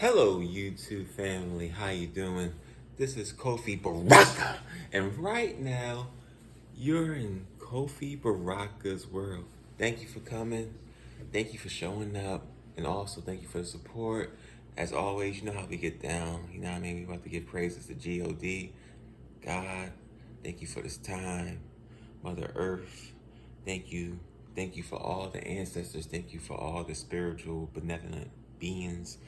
Hello, YouTube family. How you doing? This is Kofi Baraka, and right now you're in Kofi Baraka's world. Thank you for coming. Thank you for showing up, and also thank you for the support. As always, you know how we get down. You know what I mean? We want to give praises to God, God. Thank you for this time, Mother Earth. Thank you. Thank you for all the ancestors. Thank you for all the spiritual, benevolent beings.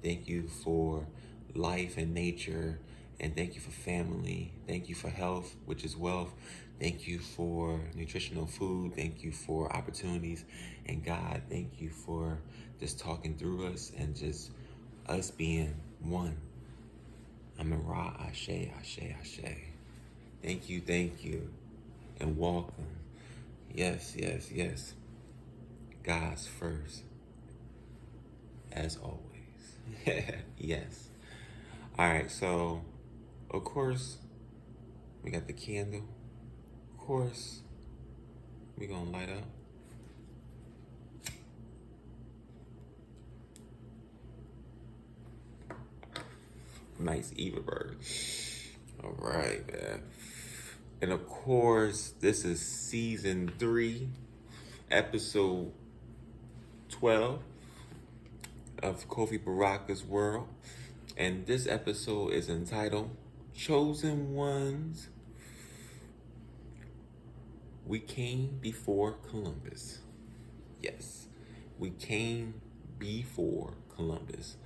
Thank you for life and nature. And thank you for family. Thank you for health, which is wealth. Thank you for nutritional food. Thank you for opportunities. And God, thank you for just talking through us and just us being one. Amen. Ra, Ashe, Ashe, Ashe. Thank you. And welcome. Yes, yes, yes. God's first, as always. Yes. All right, so, of course, we got the candle. Of course, we gonna light up. Nice Eva bird. All right, man. And of course, this is season 3, episode 12 of Kofi Baraka's World. And this episode is entitled Chosen Ones. We came before Columbus. Yes, we came before Columbus.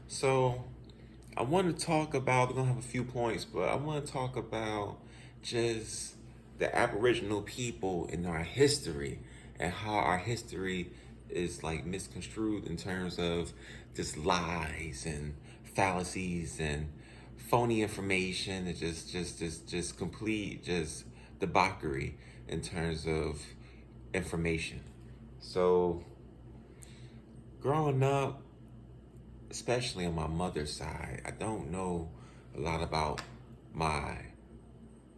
So I want to talk about, we're going to have a few points, but I want to talk about just the Aboriginal people in our history and how our history is like misconstrued in terms of just lies and fallacies and phony information and just complete just debauchery in terms of information. So growing up, especially on my mother's side, I don't know a lot about my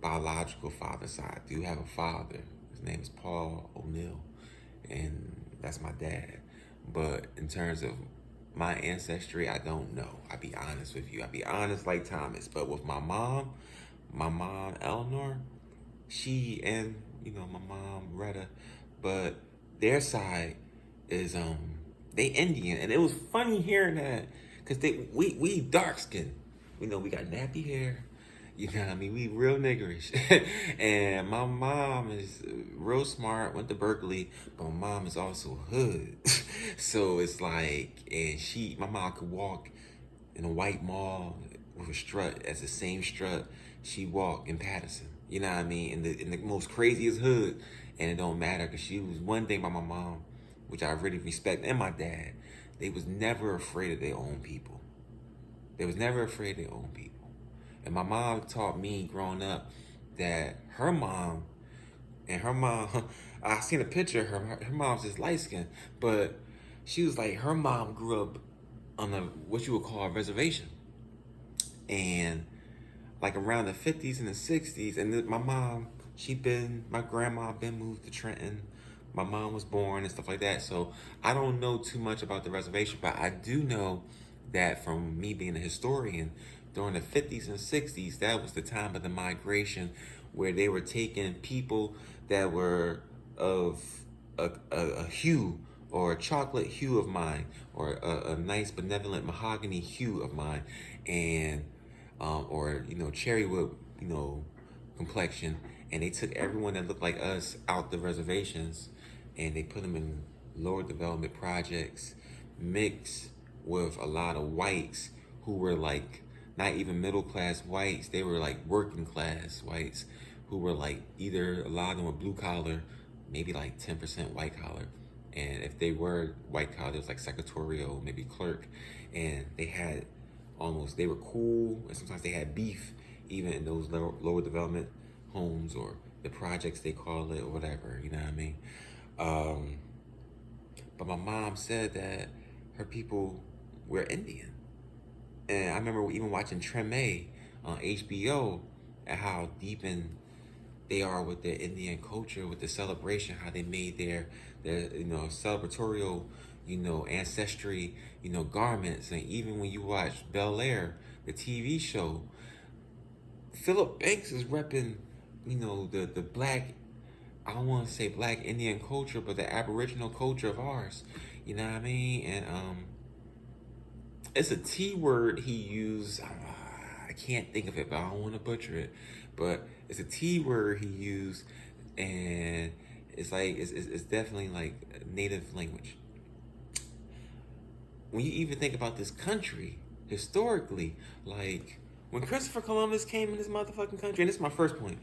biological father's side. I do have a father. His name is Paul O'Neill, and that's my dad. But in terms of my ancestry, I don't know. I'll be honest with you. I'll be honest like Thomas. But with my mom Eleanor, she and my mom Retta, but their side is they Indian, and it was funny hearing that because we dark skinned. We got nappy hair. You know what I mean? We real niggerish. And my mom is real smart, went to Berkeley, but my mom is also hood. So it's like, and my mom could walk in a white mall with a strut as the same strut she walked in Patterson. You know what I mean? In the most craziest hood. And it don't matter because she was one thing about my mom, which I really respect, and my dad. They was never afraid of their own people. They was never afraid of their own people. And my mom taught me growing up that her mom, I seen a picture of her. Her mom's just light skinned, but she was like, her mom grew up on what you would call a reservation. And like around the 50s and the 60s, and my grandma been moved to Trenton. My mom was born and stuff like that. So I don't know too much about the reservation, but I do know that from me being a historian, during the 50s and 60s, that was the time of the migration where they were taking people that were of a hue or a chocolate hue of mine or a nice benevolent mahogany hue of mine and or cherry wood complexion, and they took everyone that looked like us out the reservations and they put them in lower development projects mixed with a lot of whites who were like not even middle class whites. They were like working class whites who were like either a lot of them were blue collar, maybe like 10% white collar. And if they were white collar, it was like secretarial, maybe clerk. And they were cool. And sometimes they had beef even in those lower development homes or the projects they call it or whatever, you know what I mean? But my mom said that her people were Indian. And I remember even watching Treme on HBO and how deep in they are with their Indian culture, with the celebration, how they made their celebratorial ancestry, garments. And even when you watch Bel Air, the TV show, Philip Banks is repping, the black, I don't want to say black Indian culture, but the Aboriginal culture of ours. You know what I mean? And it's a T word he used. I can't think of it, but I don't want to butcher it. But it's a T word he used, and it's like it's definitely like native language. When you even think about this country historically, like when Christopher Columbus came in this motherfucking country, and this is my first point,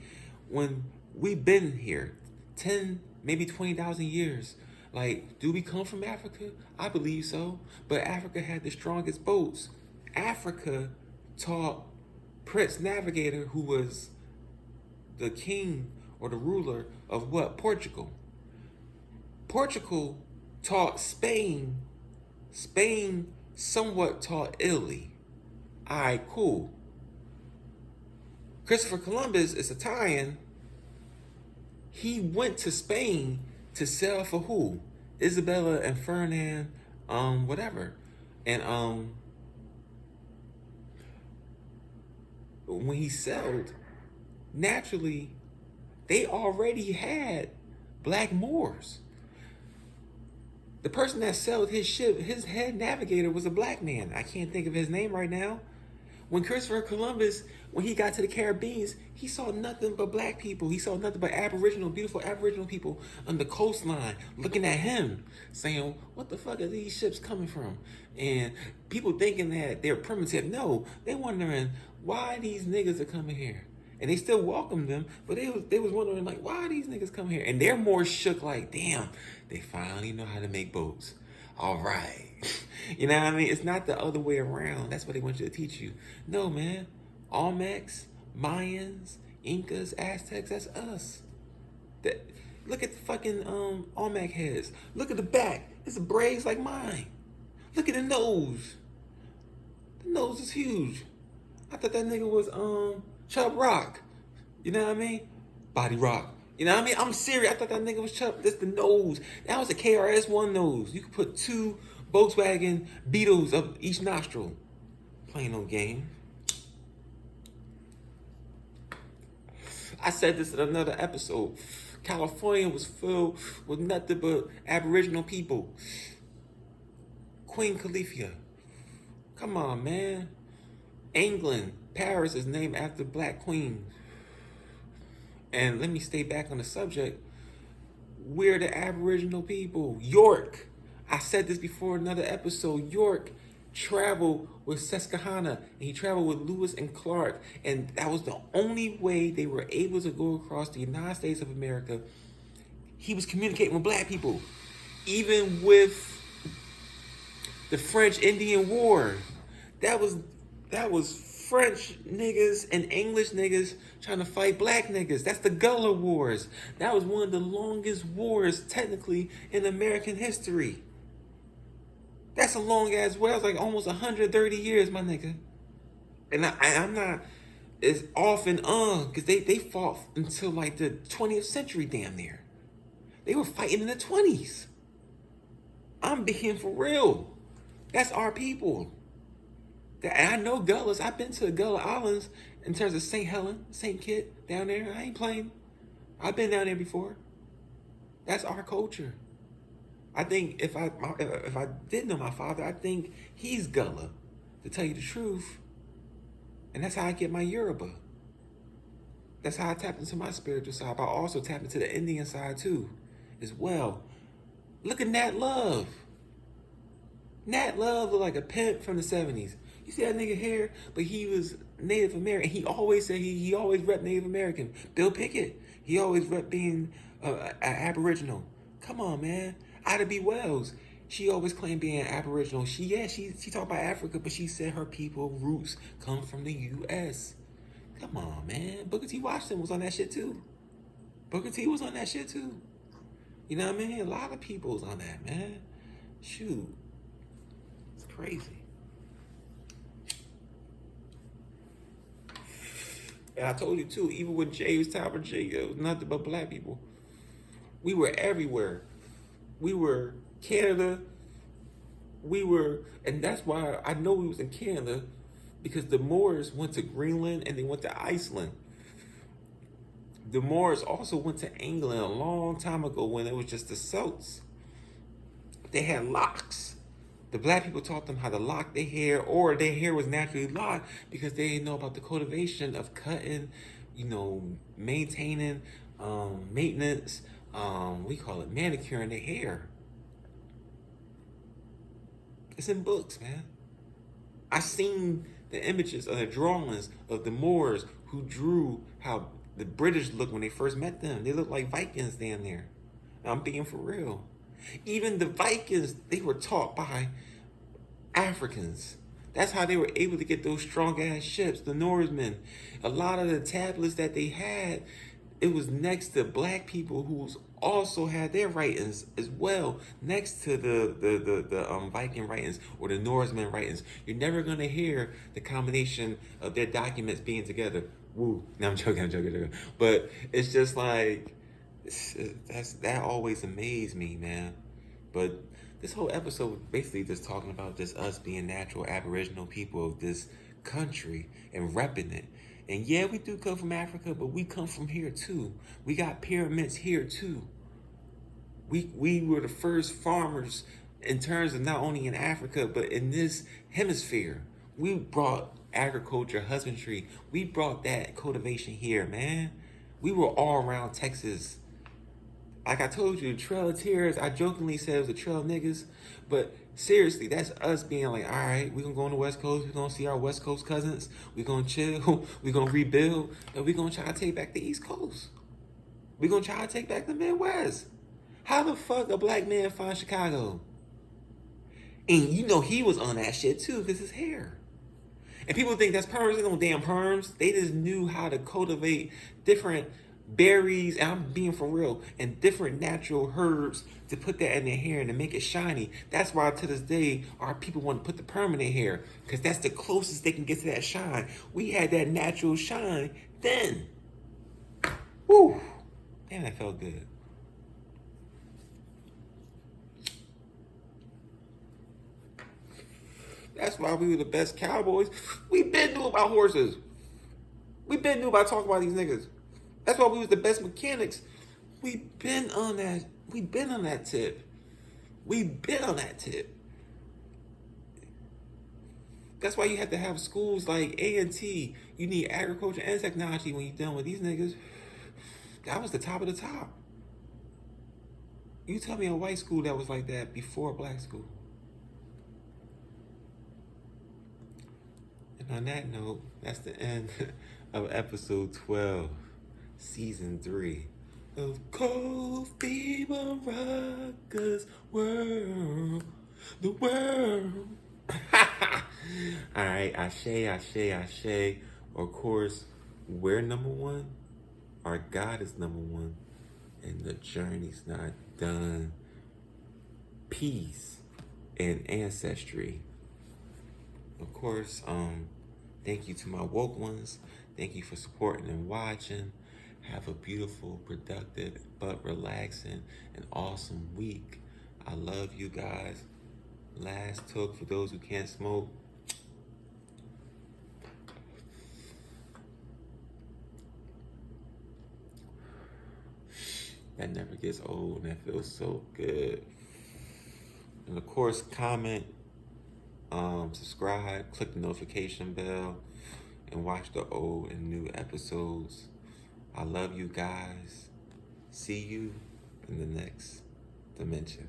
when we've been here 10, maybe 20,000 years, like, do we come from Africa? I believe so. But Africa had the strongest boats. Africa taught Prince Navigator, who was the king or the ruler of what? Portugal. Portugal taught Spain. Spain somewhat taught Italy. All right, cool. Christopher Columbus is Italian. He went to Spain to sail for who? Isabella and Ferdinand, whatever. And when he sailed, naturally, they already had black Moors. The person that sailed his ship, his head navigator, was a black man. I can't think of his name right now. When Christopher Columbus, when he got to the Caribbean, he saw nothing but black people. He saw nothing but beautiful Aboriginal people on the coastline looking at him, saying, what the fuck are these ships coming from? And people thinking that they're primitive. No, they're wondering why these niggas are coming here. And they still welcomed them, but they was wondering, like, why are these niggas coming here? And they're more shook, like, damn, they finally know how to make boats. All right. You know what I mean? It's not the other way around. That's what they want you to teach you. No, man. Olmecs, Mayans, Incas, Aztecs, that's us. Look at the fucking Olmec heads. Look at the back. It's braids like mine. Look at the nose. The nose is huge. I thought that nigga was Chub Rock. You know what I mean? Body Rock. You know what I mean? I'm serious. I thought that nigga was Chub. That's the nose. That was a KRS-One nose. You could put 2 Volkswagen Beetles up each nostril. Playing no game. I said this in another episode. California was filled with nothing but Aboriginal people. Queen Califia. Come on, man. England, Paris is named after black queen. And let me stay back on the subject. We're the Aboriginal people. York. I said this before in another episode. York traveled with Susquehanna, and he traveled with Lewis and Clark, and that was the only way they were able to go across the United States of America. He was communicating with black people, even with the French Indian War. That was French niggas and English niggas trying to fight black niggas. That's the Gullah Wars. That was one of the longest wars, technically, in American history. That's a long ass war. That was like almost 130 years, my nigga. And I'm not as off and on, because they fought until like the 20th century damn near. They were fighting in the 20s. I'm being for real. That's our people. And I know Gullahs. I've been to the Gullah Islands in terms of St. Helen, St. Kitts down there. I ain't playing. I've been down there before. That's our culture. I think if I did know my father, I think he's Gullah, to tell you the truth. And that's how I get my Yoruba. That's how I tap into my spiritual side. But I also tap into the Indian side too, as well. Look at Nat Love. Nat Love looked like a pimp from the 70s. You see that nigga hair? But he was Native American. He always said he always rep Native American. Bill Pickett, he always rep being Aboriginal. Come on, man. Ida B. Wells, she always claimed being Aboriginal. She talked about Africa, but she said her people roots come from the U.S. Come on, man. Booker T. Washington was on that shit too. Booker T. was on that shit too. You know what I mean? A lot of people was on that, man. Shoot. It's crazy. And I told you too, even when Jamestown, Virginia, it was nothing but black people. We were everywhere. We were Canada, We were, and that's why I know we was in Canada, because the Moors went to Greenland and they went to Iceland. The Moors also went to England a long time ago when it was just the Celts. They had locks. The black people taught them how to lock their hair, or their hair was naturally locked because they didn't know about the cultivation of cutting, maintaining, maintenance, we call it manicuring their hair. It's in books, man. I seen the images of the drawings of the Moors who drew how the British looked when they first met them. They looked like Vikings down there. I'm being for real. Even the Vikings, they were taught by Africans. That's how they were able to get those strong ass ships, the Norsemen. A lot of the tablets that they had, it was next to black people who also had their writings as well, next to the Viking writings or the Norseman writings. You're never gonna hear the combination of their documents being together. Woo! No, I'm joking. But it's just like that always amazed me, man. But this whole episode basically just talking about just us being natural Aboriginal people of this country and repping it. And yeah, we do come from Africa, but we come from here too. We got pyramids here too. We were the first farmers in terms of not only in Africa, but in this hemisphere. We brought agriculture, husbandry. We brought that cultivation here, man. We were all around Texas. Like I told you, the Trail of Tears, I jokingly said it was a trail of niggas, but seriously, that's us being like, all right, we're going to go on the West Coast, we're going to see our West Coast cousins, we're going to chill, we're going to rebuild, and we're going to try to take back the East Coast. We're going to try to take back the Midwest. How the fuck a black man find Chicago? And he was on that shit too, because his hair. And people think that's perms. They don't damn perms. They just knew how to cultivate different berries, and I'm being for real, and different natural herbs to put that in their hair and to make it shiny. That's why to this day our people want to put the perm in their hair, because that's the closest they can get to that shine. We had that natural shine then. Woo! Damn, that felt good. That's why we were the best cowboys. We been knew about horses. We been knew about talking about these niggas. That's why we was the best mechanics. We been on that tip. That's why you have to have schools like A&T. You need agriculture and technology when you're done with these niggas. That was the top of the top. You tell me a white school that was like that before a black school. And on that note, that's the end of episode 12, season 3 of Kofi BARAKA's World. The world. Alright, ashe. Of course, we're number one. Our God is number one. And the journey's not done. Peace and ancestry. Of course, thank you to my woke ones. Thank you for supporting and watching. Have a beautiful, productive, but relaxing and awesome week. I love you guys. Last talk for those who can't smoke. That never gets old and that feels so good. And of course, comment, subscribe, click the notification bell, and watch the old and new episodes. I love you guys. See you in the next dimension.